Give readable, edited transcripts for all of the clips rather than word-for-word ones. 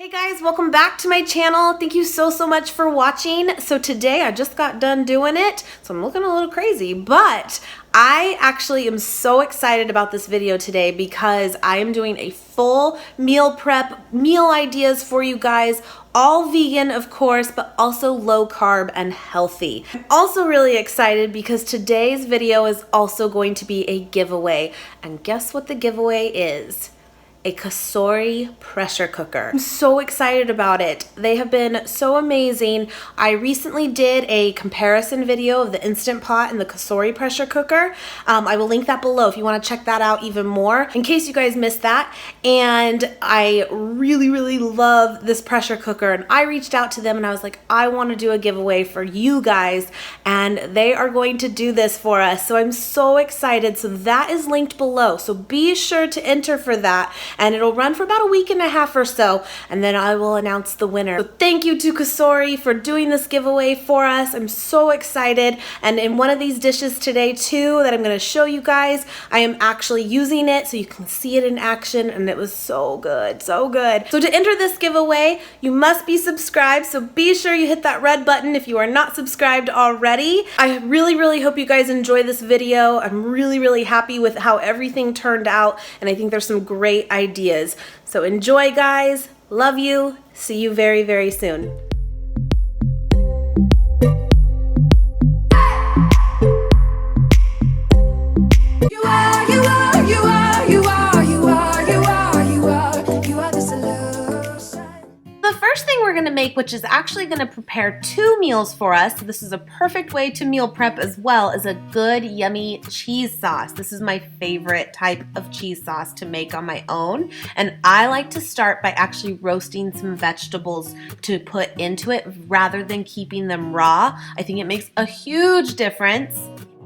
Hey guys, welcome back to my channel. Thank you so much for watching. So today I just got done doing it, so I'm looking a little crazy, but I actually am so excited about this video today because I am doing a full meal prep, meal ideas for you guys, all vegan of course, but also low carb and healthy. I'm also really excited because today's video is also going to be a giveaway, and guess what the giveaway is? A Cosori pressure cooker. I'm so excited about it. They have been so amazing. I recently did a comparison video of the Instant Pot and the Cosori pressure cooker. I will link that below if you want to check that out even more in case you guys missed that. And I really love this pressure cooker, and I reached out to them and I was like, I want to do a giveaway for you guys, and they are going to do this for us. So I'm so excited. So that is linked below. So be sure to enter for that. And it'll run for about a week and a half or so, and then I will announce the winner. So thank you to Cosori for doing this giveaway for us. I'm so excited. And in one of these dishes today too that I'm going to show you guys, I am actually using it so you can see it in action, and it was so good, so good. So to enter this giveaway, you must be subscribed, so be sure you hit that red button if you are not subscribed already. I really hope you guys enjoy this video. I'm really happy with how everything turned out, and I think there's some great ideas. So enjoy, guys. Love you. See you very soon. The first thing we're gonna make, which is actually gonna prepare two meals for us, so this is a perfect way to meal prep as well, is a good yummy cheese sauce. This is my favorite type of cheese sauce to make on my own, and I like to start by actually roasting some vegetables to put into it rather than keeping them raw. I think it makes a huge difference.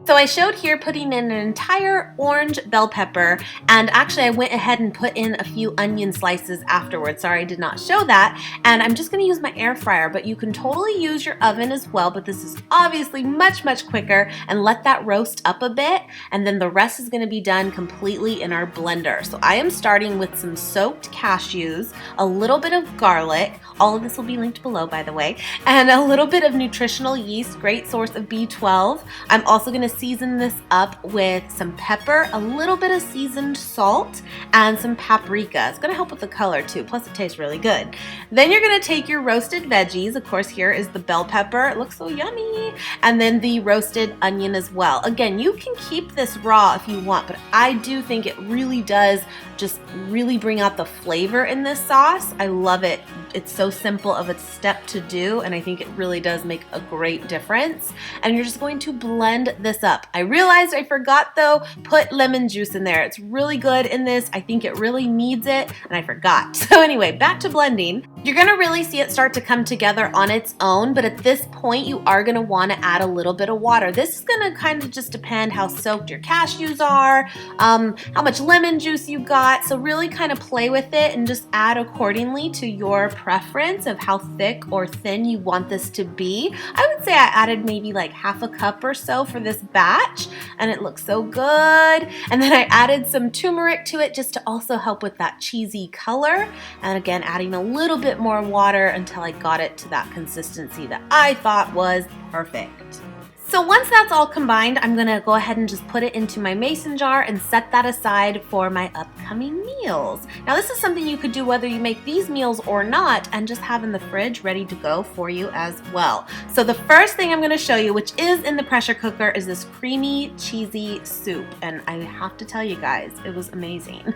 So I showed here putting in an entire orange bell pepper, and actually I went ahead and put in a few onion slices afterwards. Sorry, I did not show that. And I'm just gonna use my air fryer, but you can totally use your oven as well, but this is obviously much quicker, and let that roast up a bit, and then the rest is gonna be done completely in our blender. So I am starting with some soaked cashews, a little bit of garlic, all of this will be linked below by the way, and a little bit of nutritional yeast, great source of B12. I'm also gonna season this up with some pepper, a little bit of seasoned salt, and some paprika. It's gonna help with the color too, plus it tastes really good. Then you're gonna take your roasted veggies. Of course, here is the bell pepper. It looks so yummy. And then the roasted onion as well. Again, you can keep this raw if you want, but I do think it really does just really bring out the flavor in this sauce. I love it. It's so simple of a step to do, and I think it really does make a great difference. And you're just going to blend this up. I realized I forgot though, put lemon juice in there. It's really good in this. I think it really needs it, and I forgot. So anyway, back to blending. You're gonna really see it start to come together on its own, but at this point you are gonna wanna add a little bit of water. This is gonna kind of just depend how soaked your cashews are, how much lemon juice you got, so really kind of play with it and just add accordingly to your preference of how thick or thin you want this to be. I would say I added maybe like half a cup or so for this batch, and it looks so good. And then I added some turmeric to it just to also help with that cheesy color, and again adding a little bit more water until I got it to that consistency that I thought was perfect. So once that's all combined, I'm gonna go ahead and just put it into my mason jar and set that aside for my upcoming meals. Now this is something you could do whether you make these meals or not, and just have in the fridge ready to go for you as well. So the first thing I'm gonna show you, which is in the pressure cooker, is this creamy cheesy soup. And I have to tell you guys, it was amazing.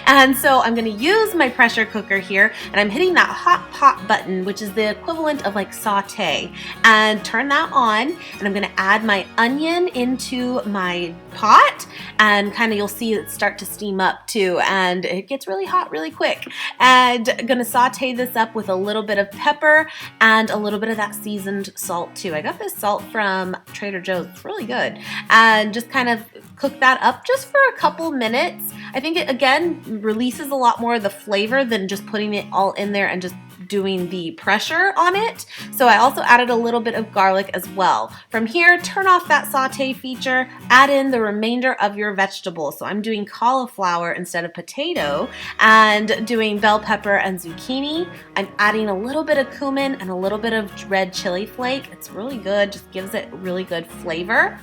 And so I'm gonna use my pressure cooker here, and I'm hitting that hot pot button, which is the equivalent of like saute, and turn that on, and I'm gonna add my onion into my pot, and kind of you'll see it start to steam up too, and it gets really hot really quick. And I'm gonna saute this up with a little bit of pepper and a little bit of that seasoned salt too. I got this salt from Trader Joe's, it's really good. And just kind of cook that up just for a couple minutes. I think it again releases a lot more of the flavor than just putting it all in there and just doing the pressure on it. So I also added a little bit of garlic as well. From here, turn off that saute feature, add in the remainder of your vegetables. So I'm doing cauliflower instead of potato and doing bell pepper and zucchini. I'm adding a little bit of cumin and a little bit of red chili flake. It's really good, just gives it really good flavor.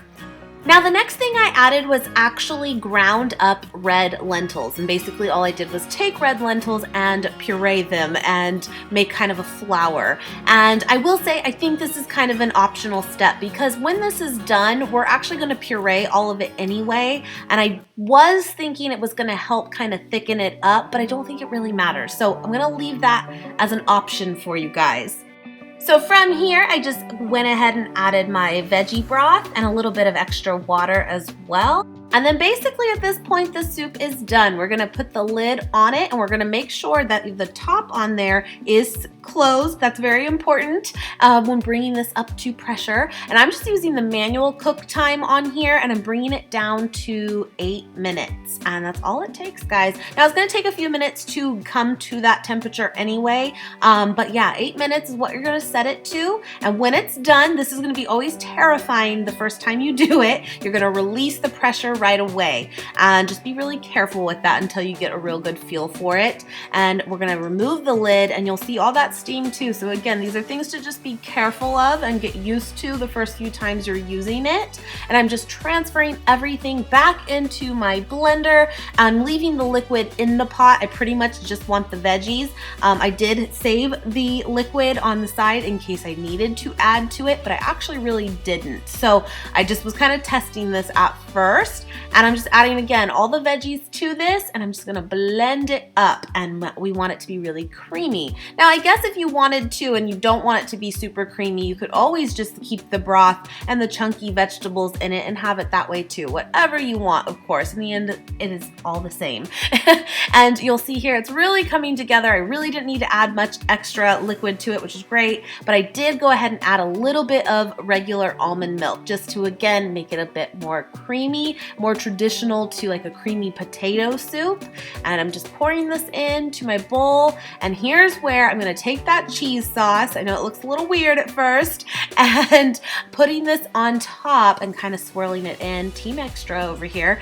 Now the next thing I added was actually ground up red lentils, and basically all I did was take red lentils and puree them and make kind of a flour. And I will say I think this is kind of an optional step because when this is done, we're actually going to puree all of it anyway, and I was thinking it was going to help kind of thicken it up, but I don't think it really matters. So I'm going to leave that as an option for you guys. So from here, I just went ahead and added my veggie broth and a little bit of extra water as well. And then basically at this point, the soup is done. We're gonna put the lid on it and we're gonna make sure that the top on there is closed. That's very important when bringing this up to pressure. And I'm just using the manual cook time on here and I'm bringing it down to 8 minutes. And that's all it takes, guys. Now it's gonna take a few minutes to come to that temperature anyway. But yeah, 8 minutes is what you're gonna set it to. And when it's done, this is gonna be always terrifying the first time you do it. You're gonna release the pressure right away, and just be really careful with that until you get a real good feel for it. And we're gonna remove the lid and you'll see all that steam too. So again, these are things to just be careful of and get used to the first few times you're using it. And I'm just transferring everything back into my blender. I'm leaving the liquid in the pot. I pretty much just want the veggies. I did save the liquid on the side in case I needed to add to it, but I actually really didn't. So I just was kind of testing this at first. And I'm just adding again all the veggies to this and I'm just gonna blend it up, and we want it to be really creamy. Now I guess if you wanted to and you don't want it to be super creamy, you could always just keep the broth and the chunky vegetables in it and have it that way too. Whatever you want, of course. In the end, it is all the same. And you'll see here it's really coming together. I really didn't need to add much extra liquid to it, which is great, but I did go ahead and add a little bit of regular almond milk just to again make it a bit more creamy, more traditional to like a creamy potato soup. And I'm just pouring this into my bowl, and here's where I'm gonna take that cheese sauce. I know it looks a little weird at first, and putting this on top and kind of swirling it in, Team Extra over here,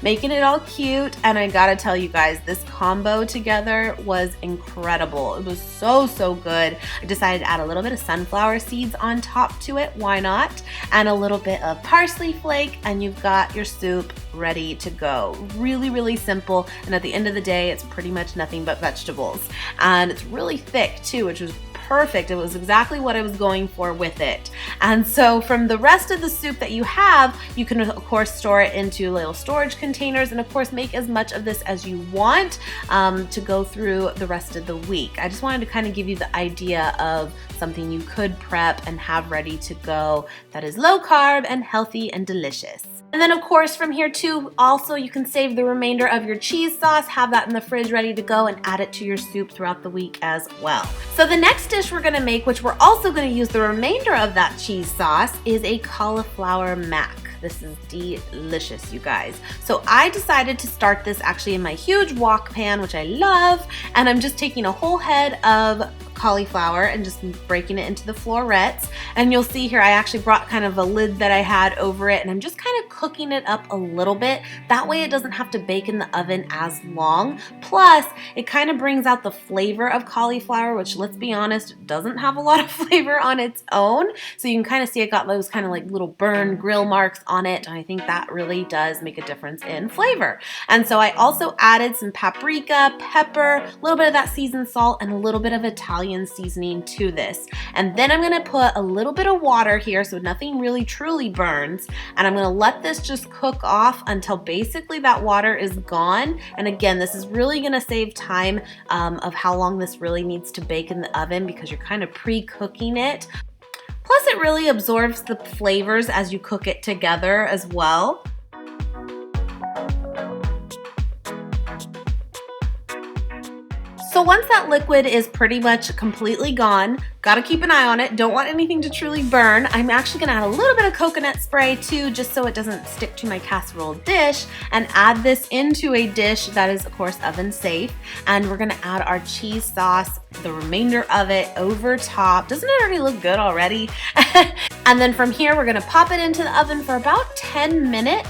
making it all cute. And I gotta tell you guys, this combo together was incredible. It was so good. I decided to add a little bit of sunflower seeds on top to it, why not? And a little bit of parsley flake, and you've got your soup ready to go. Really simple, and at the end of the day, it's pretty much nothing but vegetables. And it's really thick too, which was perfect. It was exactly what I was going for with it. And so from the rest of the soup that you have, you can of course store it into little storage containers, and of course make as much of this as you want to go through the rest of the week. I just wanted to kind of give you the idea of something you could prep and have ready to go that is low carb and healthy and delicious. And then of course from here too, also you can save the remainder of your cheese sauce, have that in the fridge ready to go, and add it to your soup throughout the week as well. So the next dish we're gonna make, which we're also gonna use the remainder of that cheese sauce, is a cauliflower mac. This is delicious, you guys. So I decided to start this actually in my huge wok pan, which I love, and I'm just taking a whole head of cauliflower and just breaking it into the florets. And you'll see here I actually brought kind of a lid that I had over it, and I'm just kind of cooking it up a little bit. That way it doesn't have to bake in the oven as long. Plus, it kind of brings out the flavor of cauliflower, which, let's be honest, doesn't have a lot of flavor on its own. So you can kind of see it got those kind of like little burn grill marks on it, and I think that really does make a difference in flavor. And so I also added some paprika, pepper, a little bit of that seasoned salt, and a little bit of Italian seasoning to this. And then I'm gonna put a little bit of water here so nothing really truly burns, and I'm gonna let this just cook off until basically that water is gone. And again, this is really gonna save time of how long this really needs to bake in the oven, because you're kind of pre-cooking it. Plus it really absorbs the flavors as you cook it together as well. So once that liquid is pretty much completely gone, gotta keep an eye on it, don't want anything to truly burn. I'm actually gonna add a little bit of coconut spray too, just so it doesn't stick to my casserole dish, and add this into a dish that is of course oven safe. And we're gonna add our cheese sauce the remainder of it over top. Doesn't it already look good already? And then from here, we're gonna pop it into the oven for about 10 minutes.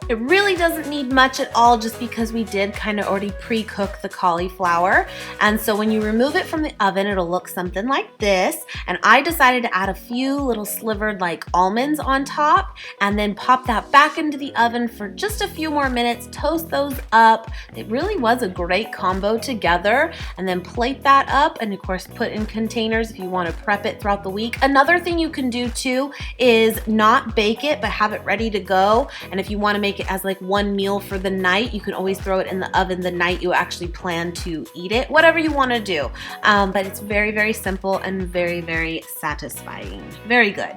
It really doesn't need much at all just because we did kind of already pre-cook the cauliflower. And so when you remove it from the oven, it'll look something like this. And I decided to add a few little slivered like almonds on top and then pop that back into the oven for just a few more minutes, toast those up. It really was a great combo together. And then plate that up and of course put in containers if you want to prep it throughout the week. Another thing you can do too is not bake it, but have it ready to go. And if you want to make it as like one meal for the night, you can always throw it in the oven the night you actually plan to eat it, whatever you want to do. But it's very, very simple and very, very satisfying. Very good.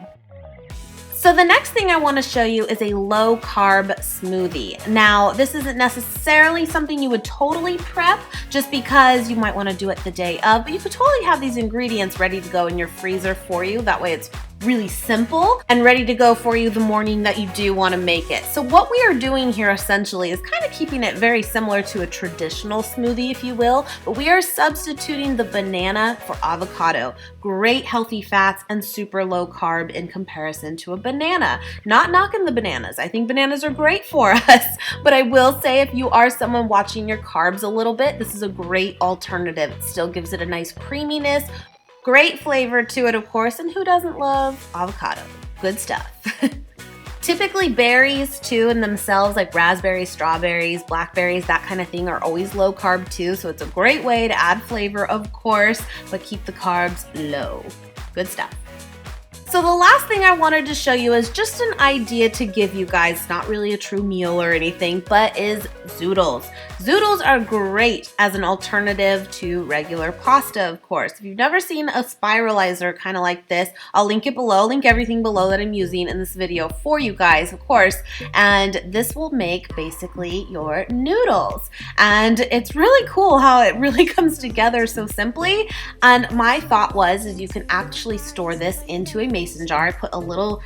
So the next thing I want to show you is a low carb smoothie. Now, this isn't necessarily something you would totally prep just because you might want to do it the day of, but you could totally have these ingredients ready to go in your freezer for you. That way it's really simple and ready to go for you the morning that you do want to make it. So what we are doing here essentially is kind of keeping it very similar to a traditional smoothie, if you will, but we are substituting the banana for avocado. Great healthy fats and super low carb in comparison to a banana. Not knocking the bananas. I think bananas are great for us, but I will say if you are someone watching your carbs a little bit, this is a great alternative. It still gives it a nice creaminess, great flavor to it, of course, and who doesn't love avocado? Good stuff. Typically berries too in themselves, like raspberries, strawberries, blackberries, that kind of thing, are always low carb too, so it's a great way to add flavor, of course, but keep the carbs low. Good stuff. So the last thing I wanted to show you is just an idea to give you guys, not really a true meal or anything, but is zoodles. Zoodles are great as an alternative to regular pasta, of course. If you've never seen a spiralizer kind of like this, I'll link it below, link everything below that I'm using in this video for you guys, of course. And this will make basically your noodles. And it's really cool how it really comes together so simply. And my thought was is you can actually store this into a mason jar. I put a little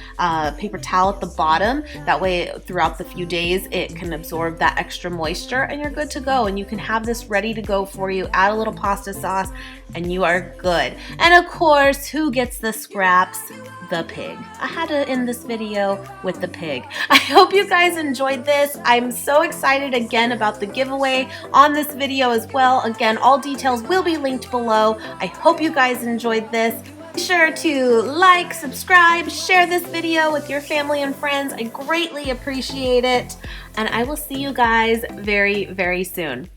paper towel at the bottom. That way throughout the few days it can absorb that extra moisture and you're good to go. And you can have this ready to go for you. Add a little pasta sauce and you are good. And of course, who gets the scraps? The pig. I had to end this video with the pig. I hope you guys enjoyed this. I'm so excited again about the giveaway on this video as well. Again, all details will be linked below. I hope you guys enjoyed this. Be sure to like, subscribe, share this video with your family and friends. I greatly appreciate it. And I will see you guys very, very soon.